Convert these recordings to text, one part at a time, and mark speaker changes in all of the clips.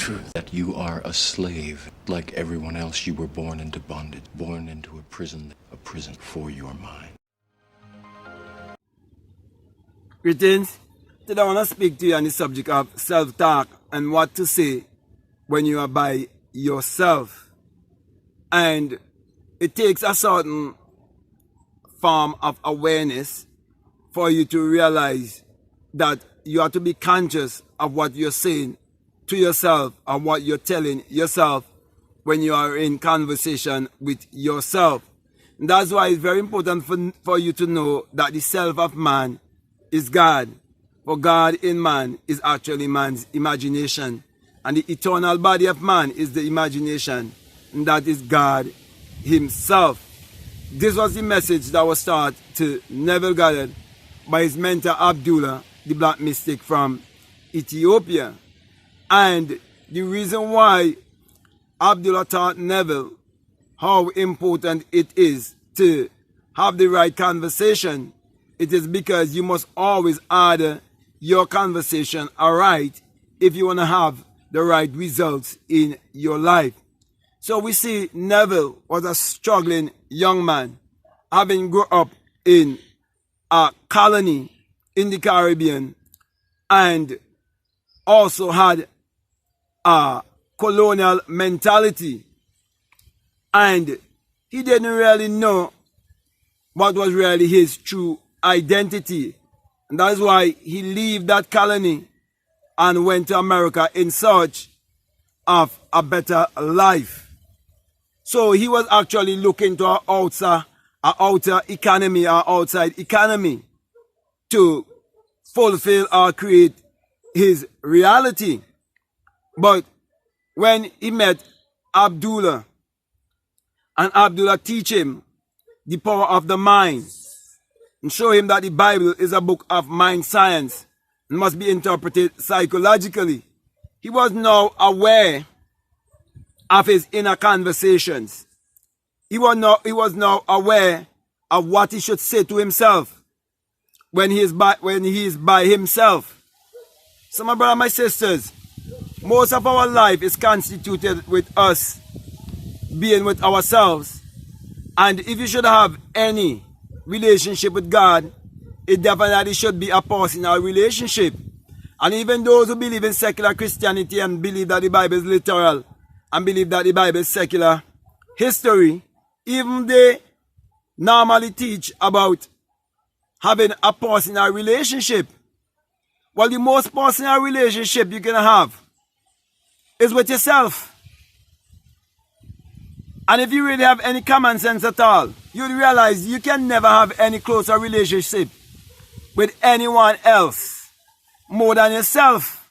Speaker 1: truth that you are a slave. Like everyone else, you were born into bondage, born into a prison for your mind.
Speaker 2: Greetings. Today I want to speak to you on the subject of self-talk and what to say when you are by yourself. And it takes a certain form of awareness for you to realize that you have to be conscious of what you're saying to yourself and what you're telling yourself when you are in conversation with yourself. And that's why it's very important for you to know that the self of man is God. For God in man is actually man's imagination. And the eternal body of man is the imagination. And that is God himself. This was the message that was taught to Neville Goddard by his mentor Abdullah, the black mystic from Ethiopia. And the reason why Abdullah taught Neville how important it is to have the right conversation, it is because you must always order your conversation aright if you want to have the right results in your life. So we see Neville was a struggling young man, having grown up in a colony in the Caribbean and also had a colonial mentality. And he didn't really know what was really his true identity. And that's why he left that colony and went to America in search of a better life. So he was actually looking to an outer economy, our outside economy, to fulfill or create his reality. But when he met Abdullah, and Abdullah teach him the power of the mind, and show him that the Bible is a book of mind science and must be interpreted psychologically, he was now aware of his inner conversations. He was now aware of what he should say to himself when he is by himself. So my brothers, my sisters, most of our life is constituted with us being with ourselves. And if you should have any relationship with God, it definitely should be a personal relationship. And even those who believe in secular Christianity and believe that the Bible is literal and believe that the Bible is secular history, even they normally teach about having a personal relationship. Well, the most personal relationship you can have is with yourself. And if you really have any common sense at all, you'll realize you can never have any closer relationship with anyone else more than yourself.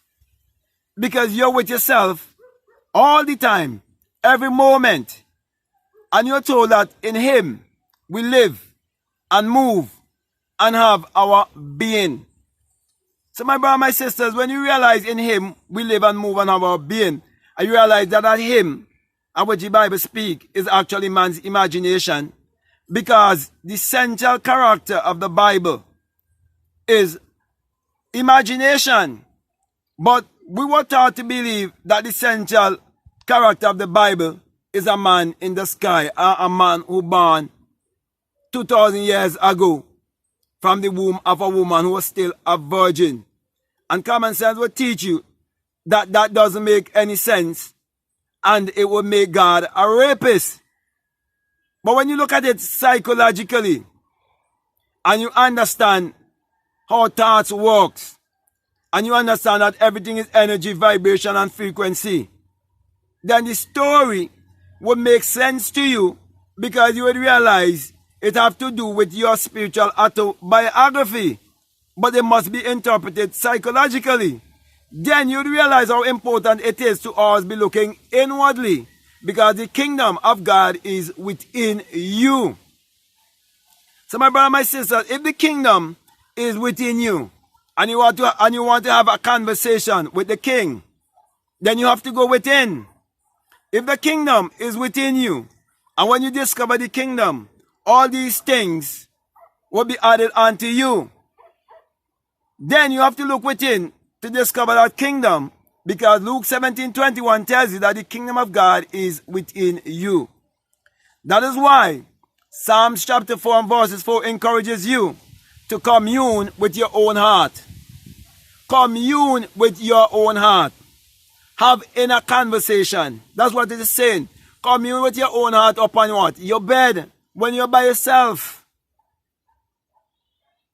Speaker 2: Because you're with yourself all the time, every moment. And you're told that in Him we live and move and have our being. So my brothers, my sisters, when you realize in Him we live and move and have our being, and you realize that Him and what the Bible speaks is actually man's imagination, because the central character of the Bible is imagination. But we were taught to believe that the central character of the Bible is a man in the sky, or a man who born 2,000 years ago from the womb of a woman who was still a virgin. And common sense will teach you that that doesn't make any sense, and it will make God a rapist. But when you look at it psychologically, and you understand how thoughts works, and you understand that everything is energy, vibration, and frequency, then the story would make sense to you, because you would realize it have to do with your spiritual autobiography, but it must be interpreted psychologically. Then you'd realize how important it is to always be looking inwardly, because the kingdom of God is within you. So my brother, my sister, if the kingdom is within you, and you want to have a conversation with the king, then you have to go within. If the kingdom is within you, and when you discover the kingdom, all these things will be added unto you. Then you have to look within to discover that kingdom Because Luke 17:21 tells you that the kingdom of God is within you. That is why Psalms chapter 4 and verses 4 encourages you to commune with your own heart. Commune with your own heart. Have inner conversation. That's what it is saying. Commune with your own heart upon what? Your bed. When you're by yourself.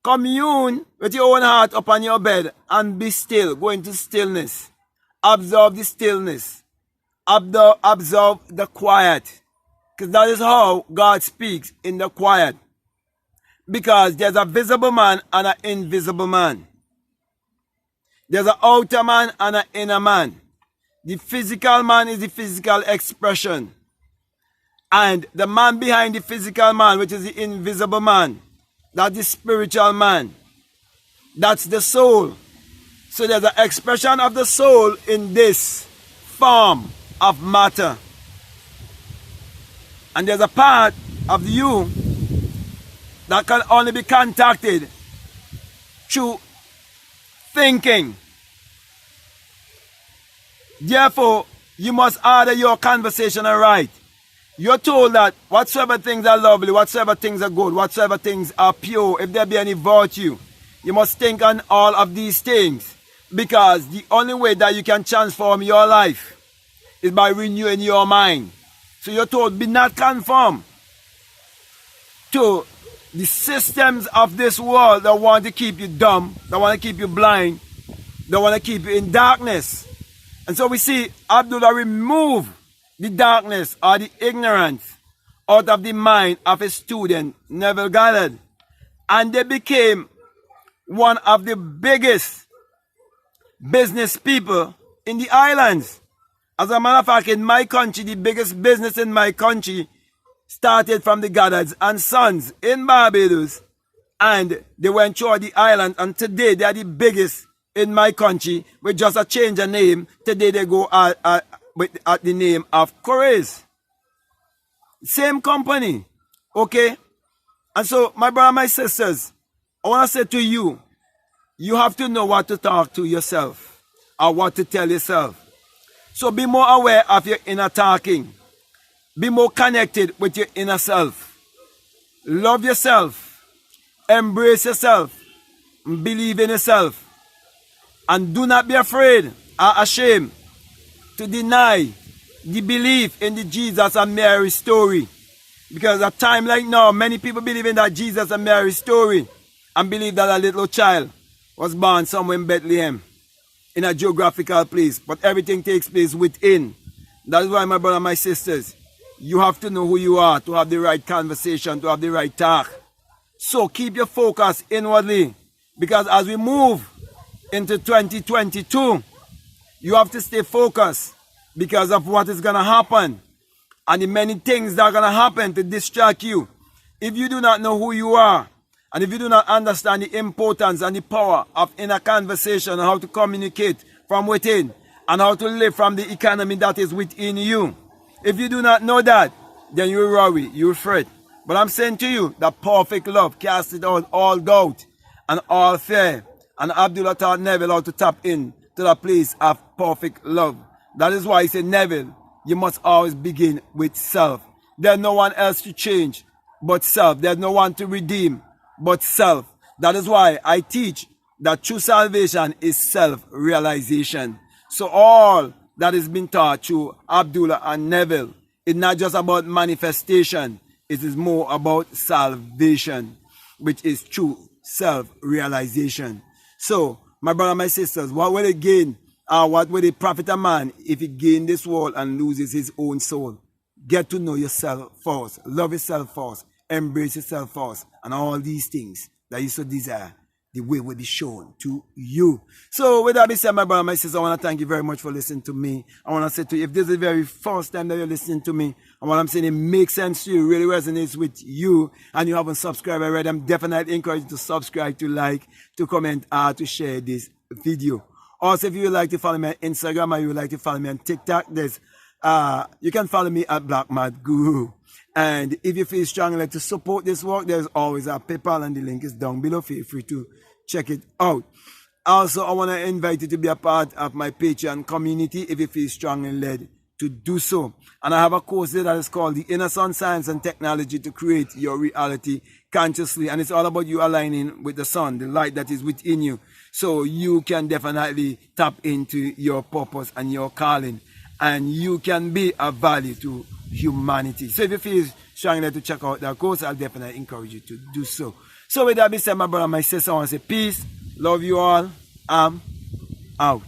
Speaker 2: Commune with your own heart upon your bed and be still. Go into stillness. Observe the stillness. Observe the quiet. Because that is how God speaks, in the quiet. Because there's a visible man and an invisible man. There's an outer man and an inner man. The physical man is the physical expression. And the man behind the physical man, which is the invisible man, that's the spiritual man. That's the soul. So there's an expression of the soul in this form of matter. And there's a part of you that can only be contacted through thinking. Therefore, you must order your conversation right. You're told that whatsoever things are lovely, whatsoever things are good, whatsoever things are pure, if there be any virtue, you must think on all of these things. Because the only way that you can transform your life is by renewing your mind. So you're told, be not conformed to the systems of this world that want to keep you dumb, that want to keep you blind, that want to keep you in darkness. And so we see Abdullah remove the darkness or the ignorance out of the mind of his student, Neville Goddard. And they became one of the biggest business people in the islands. As a matter of fact, in my country, the biggest business in my country started from the Goddards and Sons in Barbados. And they went through the island, and today they are the biggest in my country with just a change of name. Today they go at the name of Correys. Same company. Okay? And so, my brother, my sisters, I want to say to you, you have to know what to talk to yourself or what to tell yourself. So be more aware of your inner talking. Be more connected with your inner self. Love yourself. Embrace yourself. Believe in yourself. And do not be afraid or ashamed to deny the belief in the Jesus and Mary story. Because at a time like now, many people believe in that Jesus and Mary story and believe that a little child was born somewhere in Bethlehem in a geographical place. But everything takes place within. That is why, my brother and my sisters, you have to know who you are to have the right conversation, to have the right talk. So keep your focus inwardly. Because as we move into 2022, you have to stay focused because of what is going to happen and the many things that are going to happen to distract you. If you do not know who you are, and if you do not understand the importance and the power of inner conversation and how to communicate from within and how to live from the economy that is within you, if you do not know that, then you will worry, you will fret. But I'm saying to you that perfect love casts out all doubt and all fear. And Abdullah taught Neville how to tap in to the place of perfect love. That is why he said, Neville, you must always begin with self. There's no one else to change but self. There's no one to redeem but self. That is why I teach that true salvation is self-realization. So all that is being taught through Abdullah and Neville is not just about manifestation. It is more about salvation, which is true self-realization. So, my brother and my sisters, what will it gain? What will it profit a man if he gain this world and loses his own soul? Get to know yourself first. Love yourself first. Embrace yourself first. And all these things that you so desire, the way will be shown to you. So, with that being said, my brother and my sister, I want to thank you very much for listening to me. I want to say to you, if this is the very first time that you're listening to me, and what I'm saying, it makes sense to you, really resonates with you, and you haven't subscribed already, I'm definitely encouraging you to subscribe, to like, to comment, or to share this video. Also, if you would like to follow me on Instagram or you would like to follow me on TikTok, you can follow me at Black Mad Guru. And if you feel strongly like to support this work, there's always a PayPal and the link is down below. Feel free to check it out. Also, I want to invite you to be a part of my Patreon community if you feel strongly led to do so. And I have a course there that is called The Inner Sun Science and Technology to Create Your Reality Consciously. And it's all about you aligning with the sun, the light that is within you. So you can definitely tap into your purpose and your calling. And you can be of value to humanity. So if you feel strongly led to check out that course, I'll definitely encourage you to do so. So with that being said, my brother, my sister, I want to say peace. Love you all. I'm out.